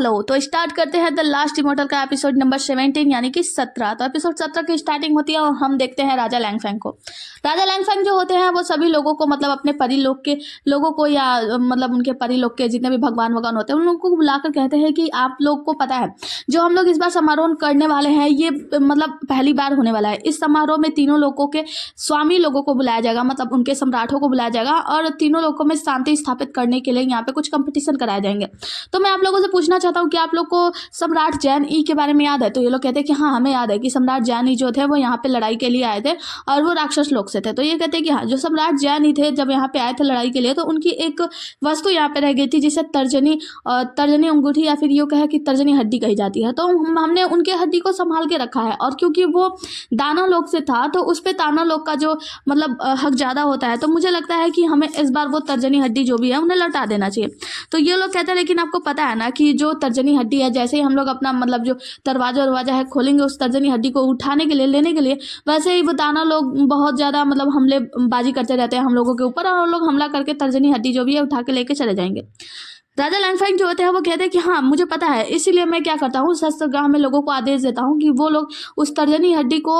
Hello. तो start करते हैं द लास्ट इमोर्टल का एपिसोड नंबर 17 यानी कि 17। तो एपिसोड 17 की स्टार्टिंग होती है और हम देखते हैं राजा लैंगफेंग को। राजा लैंगफेंग जो होते हैं वो सभी लोगों को मतलब अपने परी लोग के लोगों को या मतलब उनके परी लोग के जितने भी भगवान वगवान होते हैं उन लोगों को बुलाकर कहते हैं कि आप लोग को पता है जो हम लोग इस बार समारोह करने वाले हैं ये मतलब पहली बार होने वाला है। इस समारोह में तीनों लोगों के स्वामी लोगों को बुलाया जाएगा, मतलब उनके सम्राटों को बुलाया जाएगा और तीनों लोगों में शांति स्थापित करने के लिए यहाँ पे कुछ कंपटीशन कराए जाएंगे। तो मैं आप लोगों से पूछना चाहता हूँ कि आप लोग को सम्राट जैन ई के बारे में याद है? तो ये लोग कहते हैं कि हाँ हमें याद है कि सम्राट जैन ई जो थे वो यहाँ पे लड़ाई के लिए आए थे और वो राक्षस लोग से थे। तो ये कहते हैं कि हाँ जो सम्राट जैन ई थे जब यहाँ पे आए थे लड़ाई के लिए तो उनकी एक वस्तु यहाँ पे रह गई थी जिसे तर्जनी अंगूठी या फिर यूँ कहे कि तर्जनी हड्डी कही जाती है। तो हमने उनके हड्डी को संभाल के रखा है और क्योंकि वो दाना लोग से था तो उस पर ताना लोग का जो मतलब हक ज़्यादा होता है, तो मुझे लगता है कि हमें इस बार वो तर्जनी हड्डी जो भी है उन्हें लौटा देना चाहिए। तो ये लोग कहते हैं लेकिन आपको पता है ना कि जो तर्जनी हड्डी है जैसे ही हम लोग अपना मतलब जो दरवाजा है खोलेंगे उस तर्जनी हड्डी को उठाने के लिए लेने के लिए, वैसे ही वो दाना लोग बहुत ज़्यादा मतलब हमले बाजी करते रहते हैं हम लोगों के ऊपर और हम लोग हमला करके तर्जनी हड्डी जो भी है उठा के लेके चले जाएंगे। राजा लैंगफेंग जो होते हैं वो कहते हैं कि हाँ मुझे पता है, इसीलिए मैं क्या करता हूँ शस्त्रग्राह में लोगों को आदेश देता हूँ कि वो लोग उस तर्जनी हड्डी को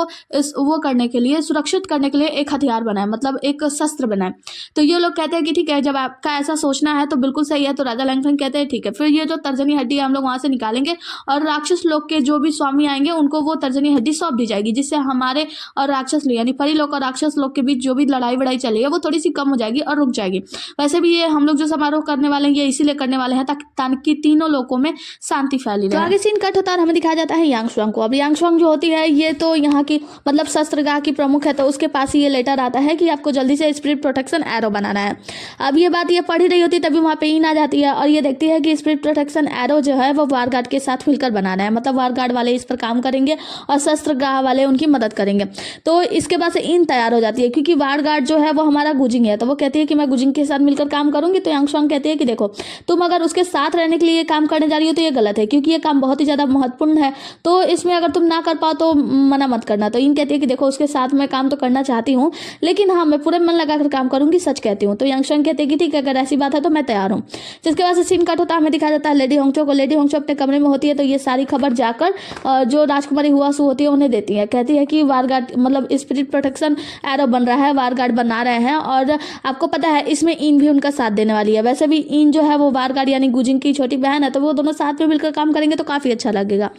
वो करने के लिए सुरक्षित करने के लिए एक हथियार बनाए, मतलब एक शस्त्र बनाए। तो ये लोग कहते हैं कि ठीक है जब आपका ऐसा सोचना है तो बिल्कुल सही है। तो राजा लैंगफेंग कहते हैं ठीक है, फिर ये जो तर्जनी हड्डी है हम लोग वहाँ से निकालेंगे और राक्षस लोग के जो भी स्वामी आएंगे उनको वो तर्जनी हड्डी सौंप दी जाएगी, जिससे हमारे और राक्षस लोग यानी परी लोग और राक्षस लोग के बीच जो भी लड़ाई वड़ाई चली है वो थोड़ी सी कम हो जाएगी और रुक जाएगी। वैसे भी ये हम लोग जो समारोह करने वाले हैं ये इसीलिए करने वाले हैं ताकि तीनों लोगों में शांति फैली रहे। तो आगे सीन कट होता है, हमें दिखाया जाता है यांग शुआंग को। अब यांग शुआंग जो होती है ये तो यहाँ की मतलब शस्त्रगाह की प्रमुख है, तो उसके पास ही ये लेटर आता है कि आपको जल्दी से स्पिरिट प्रोटेक्शन एरो बनाना है। अब ये बात ये पढ़ ही रही होती तभी वहाँ पे इन आ जाती है और ये देखती है कि स्पिरिट प्रोटेक्शन एरो जो है वो वार गार्ड के साथ मिलकर बनाना है, मतलब वार गार्ड वाले इस पर काम करेंगे और शस्त्रगाह वाले उनकी मदद करेंगे। तो इसके बाद से इन तैयार हो जाती है क्योंकि वार गार्ड जो है वो हमारा गुजिंग है, तो वो कहती है कि मैं गुजिंग के साथ मिलकर काम करूंगी। तो यांग शुआंग कहती है कि देखो तुम अगर उसके साथ रहने के लिए ये काम करने जा रही हो तो ये गलत है क्योंकि ये काम बहुत ही ज़्यादा महत्वपूर्ण है, तो इसमें अगर तुम ना कर पाओ तो मना मत करना। तो इन कहती है कि देखो उसके साथ मैं काम तो करना चाहती हूँ लेकिन हाँ मैं पूरे मन लगाकर काम करूंगी, सच कहती हूँ। तो यांग शुआंग कहती है कि ठीक है अगर ऐसी बात है तो मैं तैयार हूँ। जिसके बाद से सीन कट होता है, हमें दिखाया जाता है लेडी होंगचो को। लेडी होंगचो अपने कमरे में होती है तो ये सारी खबर जाकर जो राजकुमारी हुआसू होती है उन्हें देती है। कहती है कि वार गार्ड मतलब स्पिरिट प्रोटेक्शन एरो बन रहा है, वार गार्ड बना रहे हैं और आपको पता है इसमें इन भी उनका साथ देने वाली है। वैसे भी इन जो है वो वार गार्ड यानी गुजिंग की छोटी बहन है तो वो दोनों साथ में मिलकर काम करेंगे तो काफ़ी अच्छा लगेगा।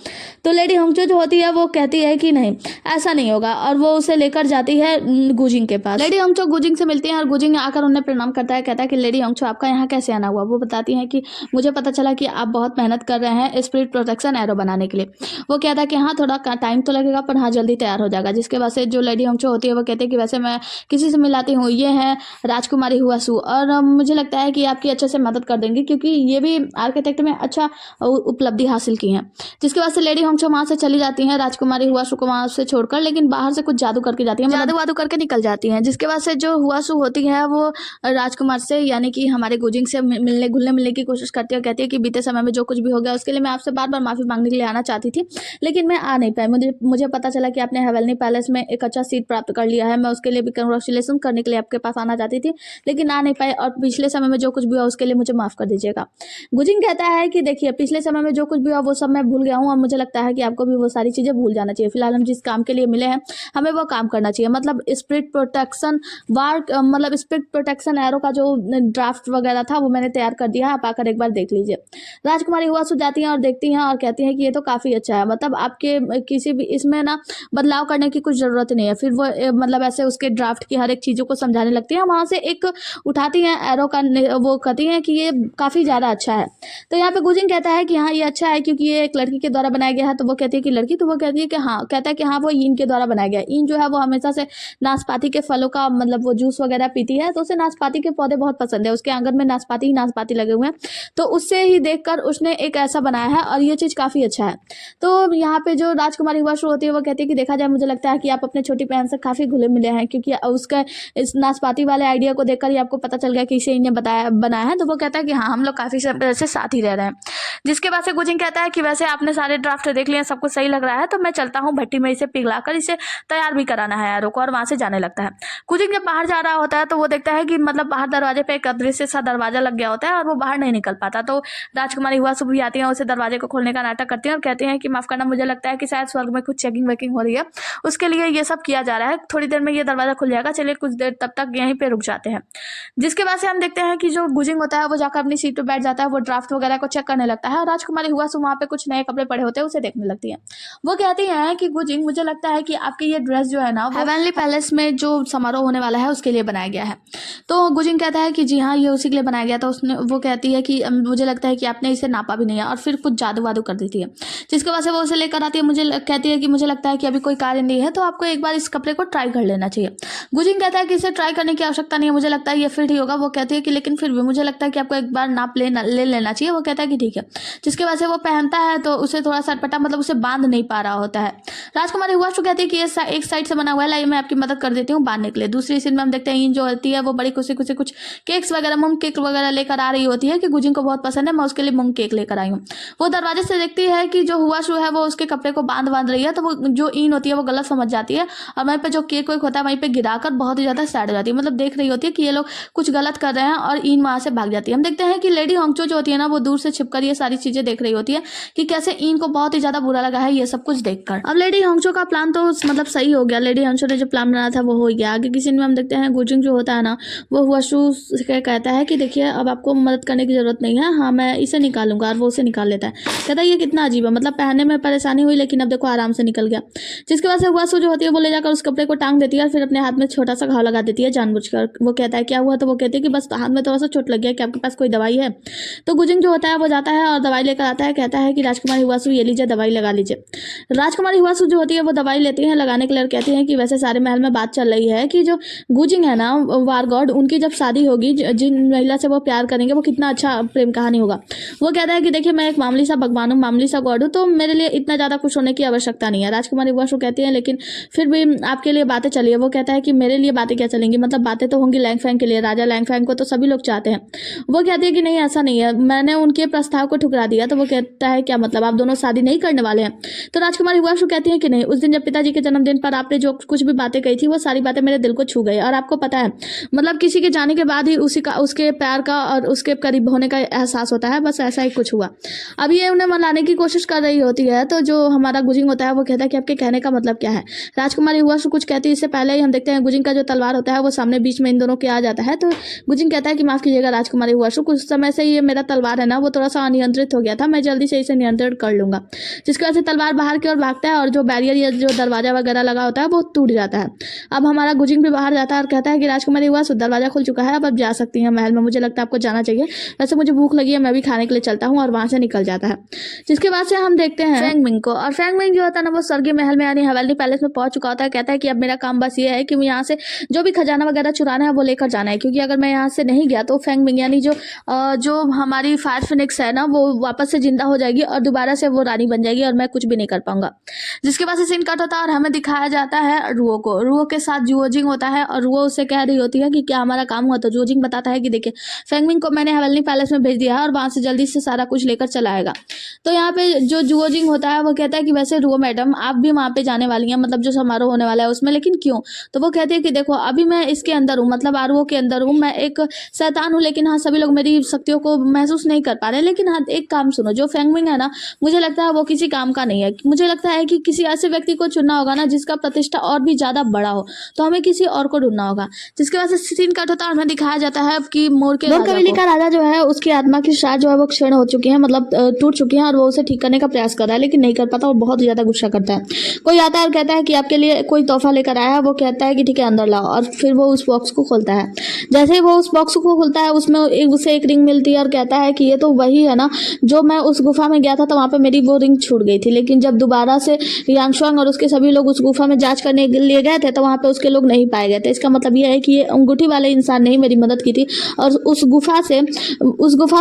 तो लेडी होंगचो जो होती है वो कहती है कि नहीं ऐसा नहीं होगा और वो उसे लेकर जाती है गुजिंग के पास। लेडी होंगचो गुजिंग से मिलती है और गुजिंग आकर उन्हें प्रणाम करता है, कहता है कि लेडी होंगचो आपका यहाँ कैसे आना हुआ? वो बताती है कि मुझे पता चला कि आप बहुत मेहनत कर रहे हैं स्पिरिट प्रोटेक्शन एरो बनाने के लिए। वो कहता है कि हाँ थोड़ा टाइम तो लगेगा पर हाँ जल्दी तैयार हो जाएगा। जिसके बाद से जो लेडी होंगचो होती है वो कहती है कि वैसे मैं किसी से मिलाती हूँ, ये है राजकुमारी हुआसू और मुझे लगता है कि आपकी अच्छे से मदद कर देंगे क्योंकि ये भी आर्किटेक्ट में अच्छा उपलब्धि हासिल की है। जिसके बाद से लेडी होंगचो वहाँ से चली जाती हैं राजकुमारी हुआसू को वहाँ से छोड़कर, लेकिन बाहर से कुछ जादू करके जाती है, जादू वादू करके निकल जाती हैं। जिसके बाद से जो हुआसू होती है वो राजकुमार से यानी कि हमारे गुजिंग से मिलने की कोशिश करती है। कहती है कि बीते समय में जो कुछ भी हो गया उसके लिए मैं आपसे बार बार माफ़ी मांगने के लिए आना चाहती थी लेकिन मैं आ नहीं पाई। मुझे पता चला कि आपने हेवलनी पैलेस में एक अच्छा सीट प्राप्त कर लिया है, मैं उसके लिए भी कंग्रेचुलेसन करने के लिए आपके पास आना चाहती थी लेकिन आ नहीं पाई और पिछले समय में जो कुछ भी हुआ उसके लिए मुझे माफ़ कर दीजिएगा। गुजिंग कहता है कि देखिए पिछले समय में जो कुछ भी हुआ वो सब मैं भूल गया हूँ और मुझे लगता है कि आपको भी वो सारी चीज़ें भूल जाना चाहिए। फिलहाल हम जिस काम के लिए मिले हैं हमें वो काम करना चाहिए, मतलब स्पिरिट प्रोटेक्शन मतलब स्पिरिट प्रोटेक्शन एरो का जो ड्राफ्ट वगैरह था वो मैंने तैयार कर दिया है, आप आकर एक बार देख लीजिए। राजकुमारी हुआसू जाती हैं और देखती हैं और कहती हैं कि ये तो काफ़ी अच्छा है, मतलब आपके किसी भी इसमें ना बदलाव करने की कुछ ज़रूरत नहीं है। फिर वो मतलब ऐसे उसके ड्राफ्ट की हर एक चीज़ों को समझाने लगती हैं, वहाँ से एक उठाती हैं एरो का, वो कहती हैं कि ये काफ़ी ज़्यादा अच्छा है। तो यहाँ पे गुजिंग कहता है कि हाँ ये अच्छा है क्योंकि ये एक लड़की के द्वारा बनाया गया है। तो वो कहती है कि लड़की? तो वो कहती है कि हाँ, कहता है कि हाँ वो इन के द्वारा बनाया गया है। इन जो है वो हमेशा से नाशपाती के फलों का मतलब वो जूस वगैरह पीती है तो उसे नाशपाती के पौधे बहुत पसंद है, उसके आंगन में नाशपाती ही नाशपाती लगे हुए हैं तो उससे ही देखकर उसने एक ऐसा बनाया है और ये चीज़ काफ़ी अच्छा है। तो यहाँ पे जो राजकुमारी हुआसू होती है वो कहती है कि देखा जाए मुझे लगता है कि आप अपने छोटी बहन से काफ़ी घुले मिले हैं क्योंकि उसका इस नाशपाती वाले आइडिया को देखकर ही आपको पता चल गया कि इसे इन्हें बनाया है। तो वो कहता है कि हाँ हमने हम लोग काफ़ी समय से साथ ही रह रहे हैं। जिसके बाद से गुजिंग कहता है कि वैसे आपने सारे ड्राफ्ट देख लिए, सब कुछ सही लग रहा है, तो मैं चलता हूँ भट्टी में इसे पिघलाकर इसे तैयार भी कराना है एरो को, और वहाँ से जाने लगता है। गुजिंग जब बाहर जा रहा होता है तो वो देखता है कि मतलब बाहर दरवाजे पे एक अदृश्य सा दरवाजा लग गया होता है और वो बाहर नहीं निकल पाता। तो राजकुमारी हुआसू भी आती है, उसे दरवाजे को खोलने का नाटक करती है और कहती हैं कि माफ़ करना, मुझे लगता है कि शायद स्वर्ग में कुछ चेकिंग वेकिंग हो रही है, उसके लिए ये सब किया जा रहा है, थोड़ी देर में ये दरवाजा खुल जाएगा, चलिए कुछ देर तब तक यहीं पे रुक जाते हैं। जिसके बाद से हम देखते हैं कि जो गुजिंग होता है वो जाकर अपनी सीट पे बैठ जाता है, वो ड्राफ्ट वगैरह को चेक करने लगता है और राजकुमारी हुआसू वहाँ पे कुछ नए कपड़े पड़े होते हैं उसे देखने लगती है। वो कहती हैं कि गुजिंग, मुझे लगता है कि आपकी ये ड्रेस जो है ना वो हेवनली पैलेस में जो समारोह होने वाला है उसके लिए बनाया गया है। तो गुजिंग कहता है कि जी हाँ, ये उसी के लिए बनाया गया था। उसने वो कहती है कि मुझे लगता है कि आपने इसे नापा भी नहीं है, और फिर कुछ जादू वादू कर देती है। जिसके बाद से वो उसे लेकर आती है, कहती है कि मुझे लगता है कि अभी कोई कार्य नहीं है, तो आपको एक बार इस कपड़े को ट्राई कर लेना चाहिए। गुजिंग कहता है कि इसे ट्राई करने की आवश्यकता नहीं है, मुझे लगता है ये फिट ही होगा। वो कहती है कि लेकिन फिर भी मुझे लगता है कि आपको एक बार नाप ले लेना चाहिए। वो कहता है कि ठीक है। जिसके बाद से वो पहनता है तो उसे थोड़ा सा अटपटा, मतलब उसे बांध नहीं पा रहा होता है। राजकुमारी हुआसू कहती है कि ये एक साइड से बना हुआ है, लाइए मैं आपकी मदद कर देती हूँ बांधने के लिए। दूसरी सीन में हम देखते हैं ईन जो होती है वो बड़ी खुशी खुशी कुछ केक्स वगैरह, मूंग केक वगैरह लेकर आ रही होती है कि गुजिंग को बहुत पसंद है, मैं उसके लिए मूंग केक लेकर आई हूँ। वो दरवाजे से देखती है कि जो हुआसू है वो उसके कपड़े को बांध रही है, तो वो जो ईन होती है वो गलत समझ जाती है और वहीं पे जो केक वेक होता है वहीं पे गिराकर बहुत ही ज्यादा सैड हो जाती है। मतलब देख रही होती है कि ये लोग कुछ गलत कर रहे हैं और ईन वहां से भाग जाती है। हम देखते हैं कि लेडी होंगचो जो होती है ना वो दूर से छिपकर ये सारी चीजें देख रही होती है कि कैसे ईन को बहुत ही ज्यादा बुरा लगा है ये सब कुछ देखकर। अब लेडी होंगचो का प्लान तो मतलब सही हो गया, लेडी होंगचो ने जो प्लान बनाया था वो हो गया। आगे किसी में हम देखते हैं गुजिंग जो होता है ना वो हुआसू से कहता है कि देखिए अब आपको मदद करने की जरूरत नहीं है, हाँ मैं इसे निकालूंगा, और वो उसे निकाल लेता है। कहता है ये कितना अजीब है, मतलब पहनने में परेशानी हुई लेकिन अब देखो आराम से निकल गया। जिसके बाद से हुआसू जो होती है वो ले जाकर उस कपड़े को टांग देती है और फिर अपने हाथ में छोटा सा घाव लगा देती है जानबूझकर। वो कहता है क्या हुआ, तो वो कहती है कि बस हाथ में थोड़ा सा चोट लग गया, कि आपके पास कोई दवाई है। तो गुजिंग जो होता है वो जाता है और दवाई लेकर आता है, कहता है कि राजकुमारी हुआसू ये लीजिए दवाई लगा लीजिए। राजकुमारी हुआसू जो होती है वो दवाई लेती है लगाने के लिए, कहती है कि वैसे सारे महल में बात चल रही है कि जो गुजिंग है ना वारगॉड, उनकी जब शादी होगी जिन महिला से वो प्यार करेंगे वो कितना अच्छा प्रेम कहानी होगा। वो कहता है कि देखिए मैं एक मामूली सा भगवान हूँ, मामूली सा गॉड हूँ, तो मेरे लिए इतना ज़्यादा खुश होने की आवश्यकता नहीं है। राजकुमारी हुआसू कहती है लेकिन फिर भी आपके लिए बातें चली है। वो कहता है कि मेरे लिए बातें क्या चलेंगी, मतलब बातें तो होंगी लैंगफैंग के लिए, राजा लैंगफैंग को तो सभी लोग चाहते हैं। वो कहती है कि नहीं ऐसा नहीं है, मैंने उनके प्रस्ताव को ठुकरा दिया। तो वो कहता है क्या मतलब आप दोनों शादी नहीं करने वाले हैं। तो राजकुमारी हुआसू कहती है कि नहीं, उस दिन जब पिताजी के जन्मदिन पर आपने जो कुछ भी बातें कही थी वो सारी बातें मेरे दिल को छू गई, और आपको पता है मतलब किसी के जाने के बाद ही उसके प्यार का और उसके करीब होने का एहसास होता है, बस ऐसा ही कुछ हुआ। अब ये उन्हें मनाने की कोशिश कर रही होती है, तो जो हमारा गुजिंग होता है वो कहता है कि आपके कहने का मतलब क्या है। राजकुमारी हुआसू कुछ कहती है, इससे पहले ही हम देखते हैं गुजिंग का जो तलवार होता है वो सामने बीच में इन दोनों के आ जाता है। तो गुजिंग कहता है कि माफ कीजिएगा राजकुमारी हुआसू, कुछ समय से ये मेरा तलवार है ना वो थोड़ा सा अनियंत्रित हो गया था, मैं जल्दी से इसे नियंत्रित कर लूंगा। जिसकी वजह से तलवार बाहर की ओर भागता है और जो बैरियर या जो दरवाजा वगैरह लगा होता है वो टूट जाता है। अब हमारा गुजिंग भी बाहर जाता है और कहता है कि राजकुमारी हुआसू दरवाजा खुल चुका है, अब आप जा सकती हैं महल में, मुझे लगता है आपको जाना चाहिए, वैसे मुझे भूख लगी है, मैं भी खाने के लिए चलता हूँ, और वहां से निकल जाता है। जिसके बाद से हम देखते हैं फेंग मिंग को, और फेंग मिंग जो होता है ना वो स्वर्गीय महल में यानी हवेली पैलेस में पहुंच चुका होता है। कहता है कि अब मेरा काम बस ये है कि यहाँ से जो भी खजाना वगैरह चुराना है वो लेकर जाना है, क्योंकि अगर मैं यहाँ से नहीं गया तो फेंग मिंग यानी जो हमारी फायर फिनिक्स है ना वो वापस से जिंदा हो जाएगी और दोबारा से वो रानी बन जाएगी और मैं कुछ भी नहीं कर पाऊंगा। जिसके बाद से सीन कट होता है और हमें दिखाया जाता है रुओ को। रुओ के साथ जुओजिंग होता है और रुओ उससे कह रही होती है कि क्या हमारा काम हुआ। तो जुओजिंग बताता है कि देखिए फेंग मिंग को मैंने हवेली पैलेस में भेज दिया है और वहां से जल्दी से सारा कुछ लेकर चला आएगा। तो यहाँ पे जो जुओजिंग होता है वो कहता है कि वैसे रुओ मैडम आप भी वहाँ पे जाने वाली हैं, मतलब जो समारोह होने वाला है उसमें, लेकिन क्यों। तो वो कहती है कि देखो अभी मैं इसके अंदर हूँ, मतलब आरुओ के अंदर हूँ, मैं एक शैतान हूँ, लेकिन हाँ सभी लोग मेरी शक्तियों को महसूस नहीं कर पा रहे। लेकिन हाँ एक काम सुनो, जो फेंग मिंग है ना मुझे लगता है वो किसी काम का नहीं है, मुझे लगता है कि किसी ऐसे व्यक्ति को चुनना होगा ना जिसका प्रतिष्ठा और भी ज्यादा बड़ा हो, तो हमें किसी और को ढूंढना होगा। जिसके वजह से सीन कट होता है और हमें दिखाया जाता है कि मोर कवेली का राजा जो है उसकी आत्मा की शायद जो है वो क्षीण हो चुकी है, मतलब टूट चुकी है, और वो उसे ठीक करने का प्रयास कर रहा है लेकिन नहीं कर पाता और बहुत ज्यादा गुस्सा करता है। कोई आता है और कहता है कि आपके लिए कोई तोहफा लेकर आया है। वो कहता है कि ठीक है अंदर लाओ, और फिर वो उस बॉक्स को खोलता है। जैसे ही वो उस बॉक्स को खोलता है उसमें उसे एक रिंग मिलती है और कहता है कि ये तो वही है ना जो मैं उस गुफा में गया था तो वहाँ पे मेरी वो रिंग छूट गई थी, लेकिन जब दोबारा से यांगशुआंग और उसके सभी लोग उस गुफा में जांच करने के लिए गए थे तो वहाँ पे उसके लोग नहीं पाए गए थे। इसका मतलब यह है कि ये अंगूठी वाले इंसान ने ही मेरी मदद की थी और उस गुफा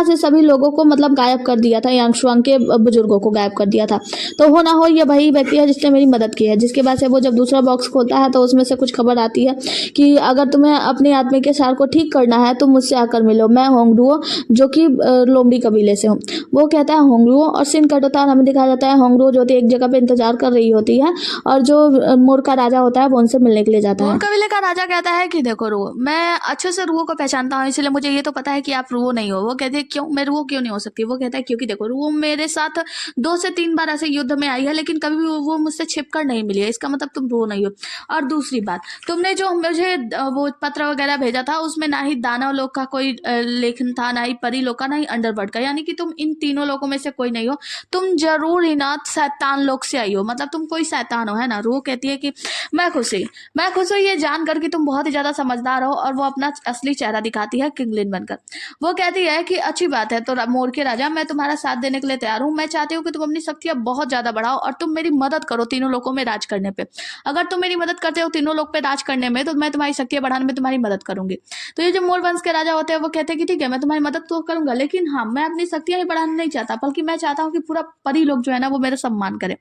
से सभी लोगों को मतलब गायब कर दिया था, यांगशुआंग के बुजुर्गों को गायब कर दिया था। तो हो ना हो ये वही व्यक्ति है जिसने मेरी मदद की है। जिसके बाद से वो जब दूसरा बॉक्स खोलता है तो उसमें से कुछ खबर आती है कि अगर तुम्हें अपने आत्मा के सार को ठीक करना है तो मुझसे आकर मिलो, मैं होंगडुओ जो कि लोम्बी कबीले से हो। वो कहता है होंगरुओ, और सीन कट होता है और हमें दिखाया जाता है होंगरुओ जो होती है एक जगह पे इंतजार कर रही होती है और जो मोर का राजा होता है वो उनसे मिलने के लिए जाता है। मोर कबीले का राजा कहता है कि देखो रुओ, मैं अच्छे से रुओ को पहचानता हूँ, इसलिए मुझे ये तो पता है कि आप रुओ नहीं हो। वो कहते हैं क्यों, मैं रुओ क्यों नहीं हो सकती? वो कहता है क्योंकि देखो रुओ मेरे साथ 2 से 3 बार ऐसे युद्ध में आई है, लेकिन कभी भी वो मुझसे छिपकर नहीं मिली है, इसका मतलब तुम रुओ नहीं हो। और दूसरी बात, तुमने जो मुझे वो पत्र वगैरह भेजा था उसमें ना ही दानव लोग का कोई लेखन था, ना ही परी लोग का, ना ही अंडरवर्ल्ड का, यानी कि तुम इन तीनों लोगों में से कोई नहीं हो। तुम जरूर ही ना शैतान लोग से आई हो, मतलब तुम कोई शैतान हो, है ना। रूह कहती है कि मैं खुश हूँ ये जानकर कि तुम बहुत ही ज्यादा समझदार हो, और वो अपना असली चेहरा दिखाती है किंगलिन बनकर। वो कहती है कि अच्छी बात है, तो मोर के राजा मैं तुम्हारा साथ देने के लिए तैयार हूँ। मैं चाहती हूँ कि तुम अपनी शक्तियां बहुत ज्यादा बढ़ाओ और तुम मेरी मदद करो तीनों लोगों में राज करने पे। अगर तुम मेरी मदद करते हो तीनों लोग पे राज करने में, तो मैं तुम्हारी शक्तियां बढ़ाने में तुम्हारी मदद करूंगी। तो ये जो मोर वंश के राजा होते हैं वो कहते हैं कि ठीक है मैं तुम्हारी मदद तो करूंगा, लेकिन हाँ मैं अपनी शक्तियां ही बढ़ाना नहीं चाहता, बल्कि मैं चाहता हूँ कि पूरा परी लोग जो है ना वो मेरा सम्मान करे।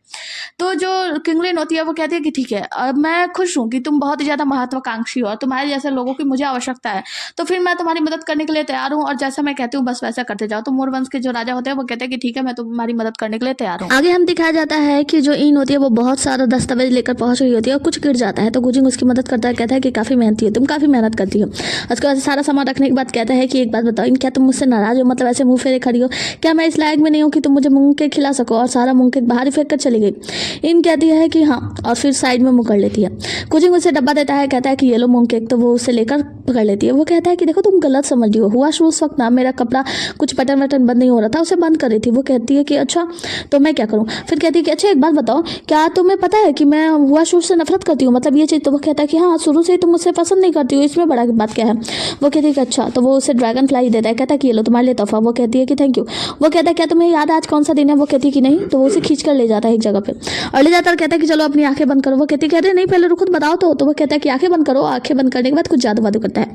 तो जो किंगलिन होती है वो कहती है कि ठीक है मैं खुश हूँ कि तुम बहुत ही ज्यादा महत्वाकांक्षी हो और तुम्हारे जैसे लोगों की मुझे आवश्यकता है, तो फिर मैं तुम्हारी मदद करने के लिए तैयार हूँ, और जैसा मैं कहती हूँ बस वैसा करते जाओ। तो मोर वंश के जो राजा होते हैं वो कहते हैं कि ठीक है मैं तुम्हारी मदद करने के लिए तैयार हूँ। आगे हम दिखाया जाता है कि जो इन होती है वो बहुत सारा दस्तावेज लेकर पहुंच रही होती है और कुछ गिर जाता है, तो गुजिंग उसकी मदद करता है, कहता है कि काफी मेहनती हो तुम, काफी मेहनत करती हो। उसके बाद सारा सामान रखने के बाद कहता है कि एक बात बताओ, क्या तुम मुझसे नाराज हो? मतलब ऐसे मुंह फेरे खड़ी हो, क्या मैं इस लायक में नहीं हूँ कि तुम मुझे मूंग केक खिला सको? और सारा मूंग केक बाहर ही फेंक कर चली गई। इन कहती है कि हाँ, और फिर साइड में मुंह कर लेती है। कुजिंग उसे डब्बा देता है, कहता है कि ये लो मूंग केक, तो वो उसे लेकर पकड़ लेती है। वो कहता है कि देखो तुम गलत समझ रही हो, हुआ शो उस वक्त ना मेरा कपड़ा कुछ बटन वटन बंद नहीं हो रहा था, उसे बंद कर रही थी। वो कहती है कि अच्छा तो मैं क्या करूँ? फिर कहती है कि अच्छा एक बात बताओ, क्या तुम्हें पता है कि मैं हुआ शो से नफरत करती हूँ, मतलब ये चीज़? तो वो कहता है कि हाँ शुरू से ही तुम मुझसे पसंद नहीं करती हो, इसमें बड़ा बात क्या है? वो कहती है कि अच्छा, तो वो उसे ड्रैगन फ्लाई देता है, कहता है कि ये लो तुम्हारे लिए तोहफा। वो कहती है कि थैंक यू। वो कहता है क्या तुम्हें याद है आज कौन सा दिन है? वो कहती है कि नहीं। तो वो उसे खींच कर ले जाता है एक जगह पे और ले जाता है, कहता है कि चलो अपनी आंखें बंद करो। वो कहती है अरे नहीं पहले रुको तो बताओ तो वो कहता है कि आंखें बंद करो। आंखें बंद करने के बाद कुछ जादू वादू करता है।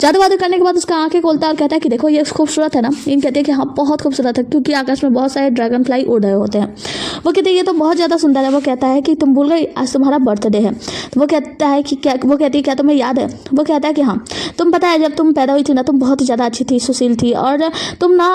जादू वादू करने के बाद उसका आंखें खोलता है और कहता है कि देखो ये खूबसूरत है ना? इन कहती है कि हाँ बहुत खूबसूरत है, क्योंकि आकाश में बहुत सारे ड्रैगन फ्लाई उड़ रहे होते हैं। वो कहती है ये तो बहुत ज़्यादा सुंदर है। वो कहता है कि तुम भूल गई आज तुम्हारा बर्थडे है। तो वो कहता है कि क्या? वो कहती है क्या तुम्हें याद है? वो कहता है कि हाँ। तुम पता है जब तुम पैदा हुई थी ना तुम बहुत ही ज़्यादा अच्छी थी, सुशील थी, और तुम ना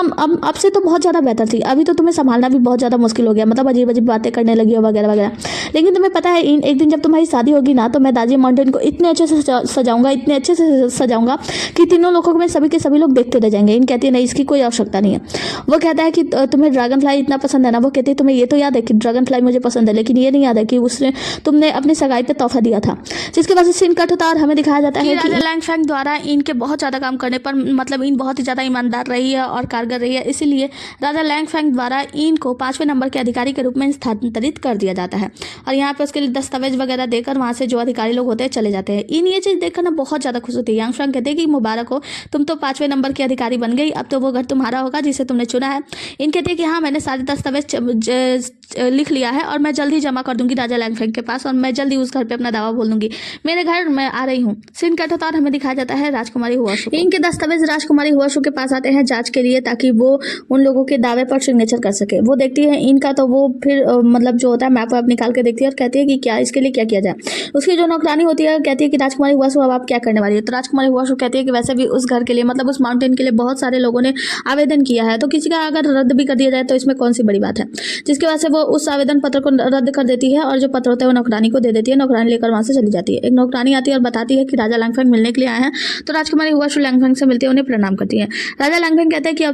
अब से तो बहुत ज़्यादा बेहतर थी। अभी तो तुम्हें संभालना भी बहुत ज़्यादा मुश्किल हो गया, मतलब अजीब अजीब बातें करने लगी हो वगैरह वगैरह। लेकिन तुम्हें पता है एक दिन जब तुम्हारी शादी होगी ना, तो मैं दार्जिलिंग माउंटेन को इतने अच्छे से सजाऊंगा, इतने अच्छे से सजाऊंगा कि तीनों लोगों में सभी के सभी लोग देखते रह जाएंगे। इन कहती है नहीं, इसकी कोई आवश्यकता नहीं है। वो कहता है कि तुम्हें ड्रैगन फ्लाई इतना पसंद है ना? वो कहती है तुम्हें ये तो याद है कि ड्रैगन फ्लाई मुझे पसंद है, लेकिन ये नहीं याद है कि उसने तुमने अपनी सगाई पे तोहफा दिया था। जिसके वजह से सीन कट होता है और हमें दिखाया जाता है कि राजा लैंगफैंग द्वारा इनके बहुत ज़्यादा काम करने पर, मतलब इन बहुत ही ज़्यादा ईमानदार रही है और कारगर रही है, इसीलिए राजा लैंगफैंग द्वारा इन को 5वें नंबर के अधिकारी के रूप में स्थानांतरित कर दिया जाता है। और यहाँ पे उसके लिए दस्तावेज वगैरह देकर वहाँ से जो अधिकारी लोग होते हैं चले जाते हैं। इन ये चीज़ देखकर ना बहुत ज़्यादा खुश होती है। यांगफैंग कहते हैं कि मुबारक हो, तुम तो 5वें नंबर की अधिकारी बन गई, अब तो वो घर तुम्हारा होगा जिसे तुमने चुना है। इन कहते हैं कि हाँ मैंने सारे दस्तावेज लिख लिया है और मैं जल्द ही जमा कर दूंगी राजा लैंगफैंग के पास, और मैं जल्दी उस घर पे अपना दावा बोल दूंगी। मेरे घर मैं आ रही हूँ। सीन कट होता है और हमें दिखाया जाता है राजकुमारी हुआशु। इनके दस्तावेज राजकुमारी हुआशु के पास आते हैं जांच के लिए, ताकि वो उन लोगों के दावे पर सिग्नेचर कर सके। वो देखती है इनका, तो वो फिर मतलब जो होता है मैप वैप निकाल के देखती है और कहती है कि क्या इसके लिए क्या किया जाए। उसकी जो नौकरानी होती है कहती है कि राजकुमारी हुआशु अब आप क्या करने वाली है? तो राजकुमारी हुआशु कहती है कि वैसे भी उस घर के लिए, मतलब उस माउंटेन के लिए बहुत सारे लोगों ने आवेदन किया है, तो किसी का अगर रद्द भी कर दिया जाए तो इसमें कौन सी बड़ी बात है। जिसकी वजह से वो उस आवेदन पत्र को रद्द कर देती है और जो पत्र होता है वो नौकरानी को दे देती है। नौकरानी लेकर वहां से चली जाती है। एक नौकरानी आती है और बताती है कि राजा लैंगफैंग मिलने के लिए आए हैं। तो राजकुमारी हुआशु लैंगफैंग से मिलती है, उन्हें प्रणाम करती है। राजा लैंगफैंग कहते हैं कि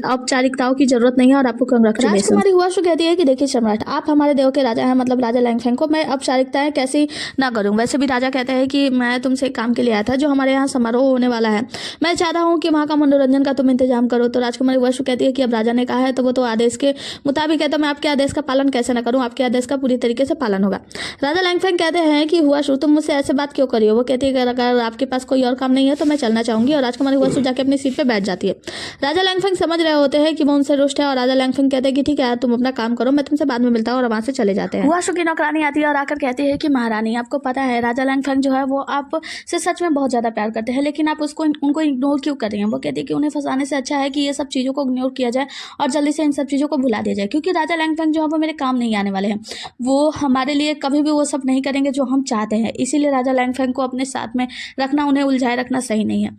औपचारिकताओं की जरूरत नहीं है और आपको कांग्रेचुलेशन। राजकुमारी हुआशु कहती है कि देखिए सम्राट, आप हमारे देव के राजा हैं, मतलब राजा लैंगफैंग को मैं औपचारिकताएं कैसी ना करूं। वैसे भी राजा कहते हैं कि मैं तुमसे काम के लिए आया था, जो हमारे यहाँ समारोह होने वाला है, मैं चाहता हूँ कि वहाँ का मनोरंजन का तुम इंतजाम करो। तो राजकुमारी हुआशु कहती है कि अब राजा ने कहा है तो वो तो आदेश के मुताबिक है, तो मैं आपके आदेश का पालन कैसे ना करूँ? आपके आदेश का पूरी तरीके से पालन होगा। राजा लैंगफैंग कहते हैं कि हुआशु तुम मुझसे ऐसे बात क्यों करी हो? वो कहती है कि अगर आपके पास कोई और काम नहीं है तो मैं चलना चाहूंगी। और राजकुमारी हुआशु जाके अपनी सीट पे बैठ जाती है। राजा लैंगफैंग समझ रहे होते हैं कि वो उनसे रुष्ट है, और राजा लैंगफैंग कहते हैं कि ठीक है तुम अपना काम करो, मैं तुमसे बाद में मिलता हूँ, और वहां से चले जाते हैं। हुआशु की नौकरानी आती है और आकर कहती है कि महारानी आपको पता है राजा लैंगफैंग जो है वो आपसे सच में बहुत ज्यादा प्यार करते हैं, लेकिन आप उनको इग्नोर क्यों कर रही हैं? वो कहती है कि उन्हें फंसाने से अच्छा है कि ये सब चीजों को इग्नोर किया जाए और जल्दी से इन सब चीजों को भुला दिया जाए, क्योंकि राजा लैंगफैंग जो है वो मेरे काम नहीं आने वाले हैं, वो हमारे लिए कभी भी वो सब नहीं करेंगे जो हम चाहते हैं, इसीलिए राजा लैंगफेंग को अपने साथ में रखना, उन्हें उलझाए रखना सही नहीं है।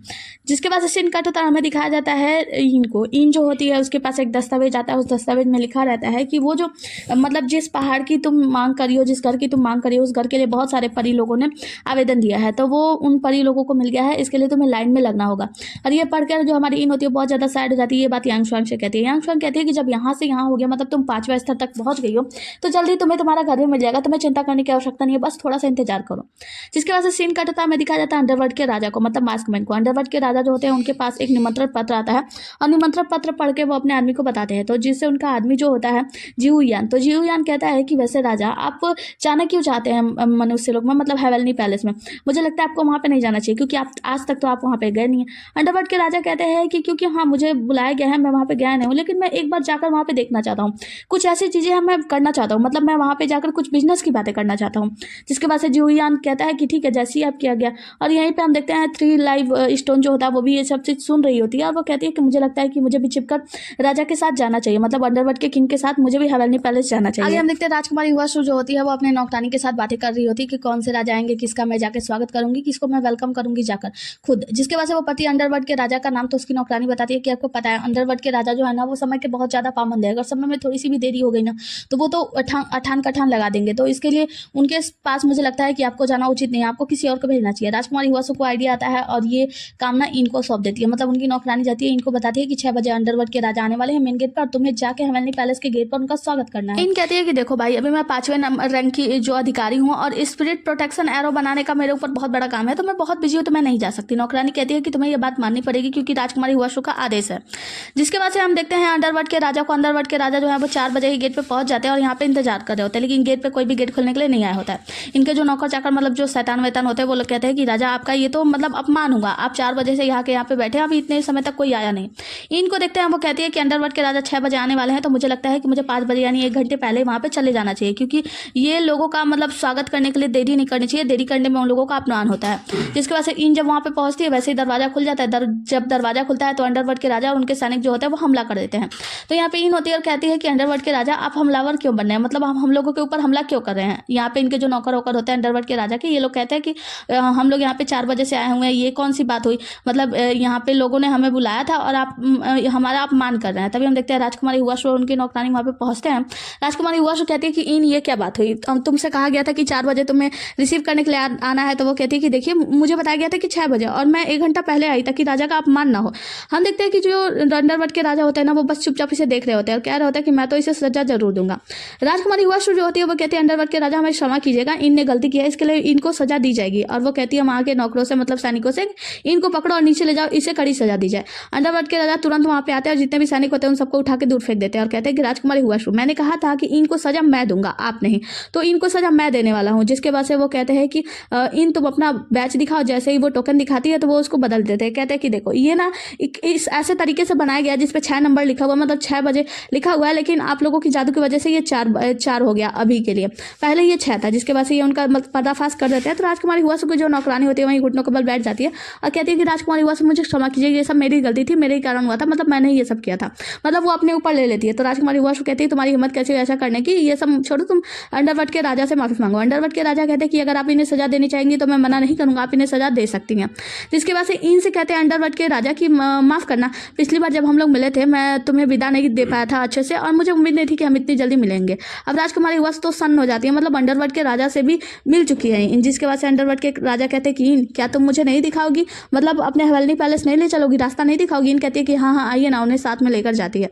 जिसके बाद सीन कट होता है, हमें दिखाया जाता है इन जो होती है उसके पास एक दस्तावेज आता है, उस दस्तावेज में लिखा रहता है कि वो जो मतलब जिस पहाड़ की तुम मांग करी हो, जिस घर की तुम मांग करी हो, उस घर के लिए बहुत सारे परी लोगों ने आवेदन दिया है, तो वो उन परी लोगों को मिल गया है, इसके लिए तुम्हें लाइन में लगना होगा। और ये पढ़कर जो हमारी इन होती है बहुत ज़्यादा सैड हो जाती है। ये बात यांग शुआंग से कहती है। यांग शुआंग कहती है कि जब यहाँ से यहाँ हो गया, मतलब तुम 5वें स्तर तक पहुँच गई हो, तो जल्दी तुम्हें तुम्हारा घर भी मिल जाएगा, तुम्हें चिंता करने की आवश्यकता नहीं है, बस थोड़ा सा इंतजार करो। जिसके बाद से सीन कट होता है, हमें दिखाया जाता है अंडरवर्ल्ड के राजा को, मतलब मास्कमैन को। अंडरवर्ल्ड के राजा जो होते हैं उनके पास एक निमंत्रण पत्र आता है, और निमंत्रण पत्र पढ़ के वो अपने आदमी को बताते हैं, तो जिससे उनका आदमी जो होता है जिहुयान, तो जिहुयान कहता है कि वैसे राजा आप जाना क्यों चाहते हैं मनुष्य लोग में, मतलब हेवनली पैलेस में, मुझे लगता है आपको वहाँ पे नहीं जाना चाहिए, क्योंकि आप आज तक तो आप वहाँ पे गए नहीं है। अंडरवर्ल्ड के राजा कहते हैं कि क्योंकि हाँ मुझे बुलाया गया है, मैं वहाँ पे गया नहीं हूँ, लेकिन मैं एक बार जाकर वहाँ पे देखना चाहता हूँ, कुछ ऐसी चीज़ें हैं मैं करना चाहता हूँ, मतलब मैं वहाँ पे जाकर कुछ बिजनेस की बातें करना चाहता हूँ। जिसके बाद से जिहुयान कहता है कि ठीक है, जैसे ही आप किया गया। और यहीं पे हम देखते हैं 3 लाइव स्टोन जो होता है वो भी ये सब चीज़ सुन रही होती है, और वो कहती है कि मुझे लगता है कि मुझे भी चिपकर राजा के साथ जाना चाहिए, मतलब अंडरवर्ल्ड के किंग के साथ मुझे भी हेवनली पैलेस जाना चाहिए। आगे हम देखते हैं राजकुमारी हुआशु जो होती है वो अपने नौकरानी के साथ बातें कर रही होती है कि कौन से राजा आएंगे, किसका मैं जाकर स्वागत करूंगी, किसको मैं वेलकम करूंगी जाकर खुद। जिसके बाद से वो पति अंडरवर्ल्ड के राजा का नाम तो उसकी नौकरानी बताती है कि आपको पता है अंडरवर्ल्ड के राजा जो है ना वो समय के बहुत ज़्यादा पाबंद है, अगर समय में थोड़ी सी भी देरी हो गई ना तो वो तो अठान कठान लगा देंगे, तो इसके लिए उनके पास मुझे लगता है कि आपको जाना उचित नहीं है, आपको किसी और को भेजना चाहिए। राजकुमारी हुआशु को आइडिया आता है और ये काम ना इनको सौंप देती है, मतलब उनकी नौकरानी जाती है, इनको बताती है कि 6 बजे अंडरवर्ल्ड के राजा आने वाले हैं मेन गेट पर, तुम्हें जाके हेवनली पैलेस के गेट पर उनका स्वागत करना है। इन कहती है कि देखो भाई, अभी मैं 5वें नंबर रैंक की जो अधिकारी हूँ और स्पिरिट प्रोटेक्शन एरो बनाने का मेरे ऊपर बहुत बड़ा काम है, तो मैं बहुत बिजी हूँ, तो मैं नहीं जा सकती। नौकरानी कहती है कि तुम्हें यह बात माननी पड़ेगी क्योंकि राजकुमारी हुआशु का आदेश है। जिसके बाद से हम देखते हैं अंडरवर्ल्ड के राजा को। अंडरवर्ल्ड के राजा जो है वो 4 बजे ही गेट पे पहुंच जाते हैं और यहाँ पे इंतजार कर रहे होते हैं, लेकिन गेट पे कोई भी गेट खोलने के लिए नहीं आया होता है। इनके जो नौकर चाकर मतलब जो शैतान वैतान होते हैं वो लोग कहते हैं कि राजा आपका ये तो मतलब अपमान हुआ, आप 4 बजे से यहाँ पे बैठे, अभी इतने समय तक कोई आया नहीं। इनको देखते हैं, वो कहती है कि अंडरवर्ल्ड के राजा 6 बजे आने वाले हैं, तो मुझे लगता है कि मुझे 5 बजे यानी 1 घंटे पहले वहाँ पे चले जाना चाहिए, क्योंकि ये लोगों का मतलब स्वागत करने के लिए देरी नहीं करनी चाहिए, देरी करने में उन लोगों का अपमान होता है। जिसके बाद से इन जब वहाँ पे पहुँचती है वैसे ही दरवाजा खुल जाता है। जब दरवाजा खुलता है तो अंडरवर्ल्ड के राजा और उनके सैनिक जो होते हैं वो हमला कर देते हैं। तो यहाँ पे इन होती है और कहती है कि अंडरवर्ल्ड के राजा आप हमलावर क्यों बन रहे हैं, मतलब आप हम लोगों के ऊपर हमला क्यों कर रहे हैं। यहाँ पे इनके जो नौकर वोकर होते हैं अंडरवर्ल्ड के राजा के, ये लोग कहते हैं कि हम लोग यहाँ पे 4 बजे से आए हुए हैं, ये कौन सी बात हुई, मतलब यहाँ पे लोगों ने हमें बुलाया था और आप हमारा अपमान कर रहे हैं। तभी हम देखते हैं राजकुमारी हुआशु और उनकी नौकरानी वहाँ पे पहुँचते हैं। राजकुमारी हुआशु कहती है कि इन ये क्या बात हुई, तुमसे कहा गया था कि 4 बजे तुम्हें रिसीव करने के लिए आना है, तो वो कहती है कि देखिए मुझे बताया गया था कि 6 बजे और मैं 1 घंटा पहले आई ताकि राजा का अपमान ना हो। हम देखते हैं कि जो अंडरवर्ल्ड के राजा होते हैं ना वो बस चुपचाप इसे देख रहे होते हैं और कह रहे होते हैं कि मैं तो इसे सजा जरूर दूंगा। राजकुमारी हुआशु जो होती है वो कहती है अंडरवर्ल्ड के राजा हमें क्षमा कीजिएगा, इनने गलती की है, इसके लिए इनको सजा दी जाएगी। और वो कहती है वहाँ के नौकरों से मतलब सैनिकों से इनको पकड़ो और नीचे ले जाओ, इसे कड़ी सजा दी जाए। अंडरवर्ल्ड के राजा तुरंत वहाँ पे आते हैं और जितने भी सैनिक होते हैं उन सबको उठा के दूर फेंक देते हैं और कहते हैं कि राजकुमारी हुआशु मैंने कहा था कि इनको सजा मैं दूंगा, आप नहीं, तो इनको सजा मैं देने वाला हूँ। जिसके बाद से वो कहते हैं कि इन तुम अपना बैच दिखाओ। जैसे ही वो टोकन दिखाती है तो वो उसको बदल देते हैं, कहते हैं कि देखो ये ना इस ऐसे तरीके से बनाया गया जिसपे 6 नंबर लिखा हुआ, मतलब 6 बजे लिखा हुआ है, लेकिन आप लोगों की जादू की वजह से ये 4 हो गया अभी के लिए, पहले ये 6 था। जिसके बाद से ये उनका पर्दाफाश कर देते हैं। तो राजकुमारी हुआशु की जो नौकरानी होती है वहीं घुटनों के बल बैठ जाती है और कहती है कि राजकुमारी हुआशु मुझे क्षमा कीजिए, ये सब मेरी गलती थी, मेरे ही कारण हुआ था, मतलब मैंने ये सब किया था, मतलब वो अपने ऊपर ले लेती है। तो राजकुमारी हुआशु कहती है तुम्हारी हिम्मत कैसे ऐसा करने की, ये सब छोड़ो, तुम अंडरवर्ल्ड के राजा से माफी मांगो। अंडरवर्ल्ड के राजा कहते हैं कि अगर आप इन्हें सजा देनी चाहेंगी तो मैं मना नहीं करूंगा, आप इन्हें सजा दे सकती हैं। जिसके बाद से इनसे कहते हैं अंडरवर्ल्ड के राजा की माफ करना, पिछली बार जब हम लोग मिले थे मैं तुम्हें विदा नहीं दे पाया था अच्छे से और मुझे उम्मीद नहीं थी कि हम इतनी जल्दी मिलेंगे। अब राजकुमारी हुआशु तो सन्न हो जाती है, मतलब अंडरवर्ल्ड के राजा से भी मिल चुकी है इन। जिसके बाद से अंडरवर्ल्ड के राजा कहते हैं कि इन क्या तुम मुझे नहीं दिखाओगी, मतलब अपने हेवनली पैलेस नहीं ले चलोगी, रास्ता नहीं दिखाओगी। इन कहती है कि हाँ हाँ आइए ना, उन्हें साथ में लेकर जाती है।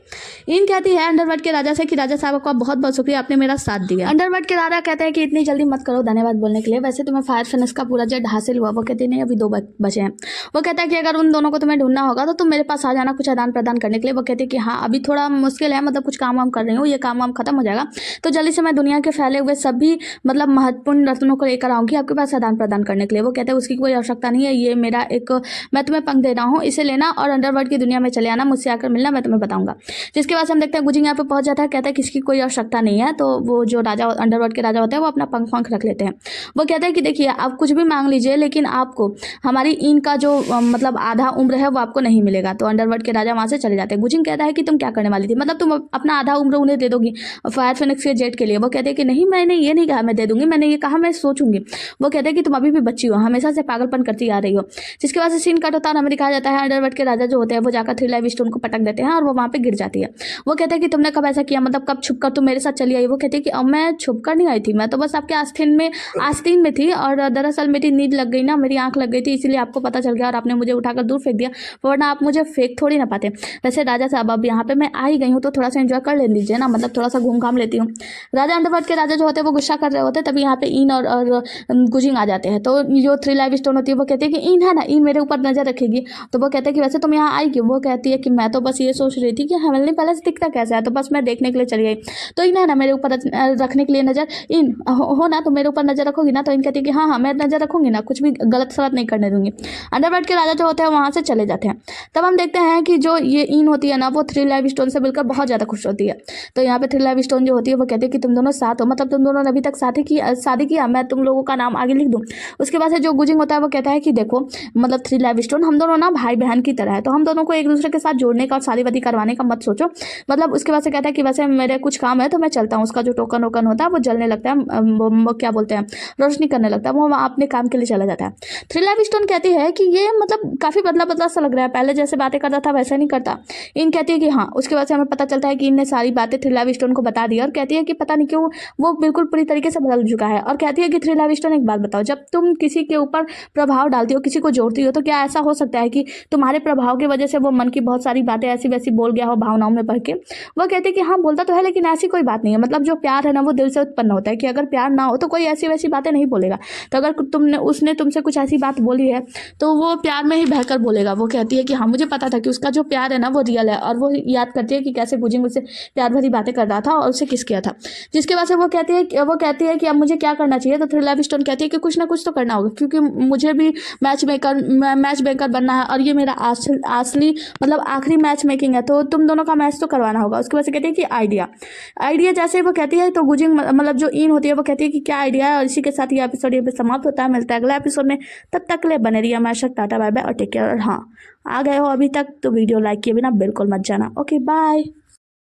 इन कहती है अंडरवर्ल्ड के राजा से कि राजा साहब आपका बहुत बहुत शुक्रिया, आपने मेरा साथ दिया। अंडरवर्ल्ड के राजा कहते हैं कि इतनी जल्दी मत करो धन्यवाद बोलने के लिए, वैसे तुम्हें फायर फिनिश का पूरा जेड हासिल हुआ। वो कहती नहीं अभी 2 बचे हैं। वो कहता है कि अगर उन दोनों को तुम्हें ढूंढना होगा तो तुम मेरे पास आ जाना कुछ आदान प्रदान करने के लिए। वो कहती है कि हाँ अभी थोड़ा मुश्किल है, मतलब कुछ काम वाम कर रही हूँ, ये काम वाम खत्म हो जाएगा तो जल्दी से मैं दुनिया के फैले हुए सभी मतलब महत्वपूर्ण रत्नों को लेकर आऊँगी आपके पास आदान प्रदान करने के लिए। वो कहते हैं उसकी कोई आवश्यकता नहीं है, ये मेरा एक मैं तुम्हें पंख दे रहा हूँ, इसे लेना और अंडरवर्ल्ड की दुनिया में चले आना, मुझसे आकर मिलना, मैं तुम्हें बताऊंगा। जिसके बाद हम देखते हैं गुजिंग यहाँ पे पहुंच जाता है, कहता है किसकी कोई आवश्यकता नहीं है। तो वो जो राजा अंडरवर्ल्ड के राजा होते हैं वो अपना पंख रख लेते हैं। वो कहते हैं कि देखिए आप कुछ भी मांग लीजिए लेकिन आपको हमारी इनका जो मतलब आधा उम्र है वो आपको नहीं मिलेगा। तो अंडरवर्ल्ड के राजा वहाँ से चले जाते हैं। गुजिंग कहता है कि तुम क्या करने वाली थी, मतलब तुम अपना आधा उम्र उन्हें दे दोगी, फायर फिनिक्स के जेट के लिए। वो कहते हैं कि नहीं, मैंने ये नहीं कहा मैं दे दूंगी, मैंने ये कहा मैं सोचूंगी। वो कहते हैं कि तुम अभी भी बच्ची हो, हमेशा से पागलपन करती आ रही हो। जिसके बाद से सीन कट होता है, हमें दिखाया जाता है अंडरवर्ल्ड के राजा जो होते हैं वो जाकर 3 लाइव स्टोन को पटक देते हैं और वो वहाँ पे गिर जाती है। वो कहते हैं कि तुमने कब ऐसा किया, मतलब कब छुपकर तुम मेरे साथ चली आई। वो कहती है कि अब मैं छुपकर नहीं आई थी, मैं तो बस आपके आस्तीन में थी और दरअसल मेरी नींद लग गई ना, मेरी आंख लग गई थी, इसीलिए आपको पता चल गया और आपने मुझे उठाकर दूर फेंक दिया, वरना आप मुझे फेंक थोड़ी ना पाते। वैसे राजा साहब अब यहाँ पे मैं आ ही गई हूँ तो थोड़ा सा एंजॉय कर ले लीजिए ना, मतलब थोड़ा सा घूम घाम लेती हूँ। राजा अंडरवर्ल्ड के राजा जो होते हैं वो गुस्सा कर रहे होते हैं, तभी यहाँ पे इन और गुजिंग आ जाते हैं। तो जो 3 लाइव स्टोन होती है वो कहती है कि इन है ना, इन मेरे ऊपर नजर रखेगी। तो वो कहते हैं कि वैसे तुम यहाँ आई क्यों। वो कहती है कि मैं तो बस ये सोच रही थी कि हेवनली पैलेस दिखता कैसा है, तो बस मैं देखने के लिए चली गई। तो इन है ना मेरे ऊपर रखने के लिए नजर, इन हो ना, तो मेरे ऊपर नजर रखोगी ना। तो इन कहती है कि हाँ हाँ मैं नजर रखूंगी ना, कुछ भी गलत सलत नहीं करने दूंगी। अंडरवर्ल्ड के राजा जो होते हैं वहाँ से चले जाते हैं। तब हम देखते हैं कि जो ये इन होती है ना वो 3 लाइव स्टोन से मिलकर बहुत ज़्यादा खुश होती है। तो यहाँ पे 3 लाइव स्टोन जो होती है वो कहती है कि तुम दोनों साथ हो, मतलब तुम दोनों ने अभी तक शादी किया, मैं तुम लोगों का नाम आगे लिख दूँ। उसके बाद से जो गुजिंग होता है वो कहता है कि देखो, मतलब 3 लाइव स्टोन हम दोनों ना भाई बहन की तरह है, तो हम दोनों को एक दूसरे के साथ जोड़ने का और शादी वादी करवाने का मत सोचो। मतलब उसके बाद से कहता है कि वैसे मेरे कुछ काम है तो मैं चलता हूँ। उसका जो टोकन वोकन होता है वो जलने लगता है, वो क्या बोलते हैं, रोशनी करने लगता है, वो अपने काम के लिए चला जाता है। 3 लाइव स्टोन कहती है कि ये मतलब काफ़ी बदला बदला सा लग रहा है, पहले जैसे बातें करता था वैसा नहीं करता। इन कहती है कि हाँ। उसके बाद से हमें पता चलता है कि इनने सारी बातें 3 लाइव स्टोन को बता दी और कहती है कि पता नहीं क्यों वो बिल्कुल पूरी तरीके से बदल चुका है। और कहती है कि 3 लाइव स्टोन एक बात बताओ, जब तुम किसी के ऊपर प्रभाव डालती हो, किसी को जोड़ती हो, तो क्या ऐसा हो सकता है कि तुम्हारे प्रभाव की वजह से वो मन की बहुत सारी बातें ऐसी वैसी बोल गया हो भावनाओं में पढ़ के। वो कहते हैं कि हाँ बोलता तो है, लेकिन ऐसी कोई बात नहीं है, मतलब जो प्यार है ना वो दिल से उत्पन्न होता है, कि अगर प्यार ना हो तो कोई ऐसी वैसी बातें नहीं बोलेगा। तो अगर उसने तुमसे कुछ ऐसी बात बोली है तो वो प्यार में ही बहकर बोलेगा। वो कहती है कि हाँ मुझे पता था कि उसका जो प्यार है ना वो रियल है, और वो याद करती है कि कैसे गुजिंग उससे प्यार भरी बातें कर रहा था और उसे किस किया था। जिसके बाद से वो कहती है कि अब मुझे क्या करना चाहिए। तो 3 लाइव स्टोन कहती है कि कुछ ना कुछ तो करना होगा, क्योंकि मुझे भी मैच मेकर बनना है और ये मेरा असली मतलब आखिरी मैच मेकिंग है, तो तुम दोनों का मैच तो करवाना होगा। उसके बाद से कहती है कि आइडिया जैसे वो कहती है तो गुजिंग मतलब जो इन होती है वो कहती है कि क्या आइडिया है। और इसी के साथ ये एपिसोड ये समाप्त होता है। मिलता है अगला एपिसोड में, तब तक के लिए बने रहिए हमारे साथ। टाटा बाय बाय और टेक केयर। और हाँ, आ गए हो अभी तक तो वीडियो लाइक किए बिना बिल्कुल मत जाना। Okay bye.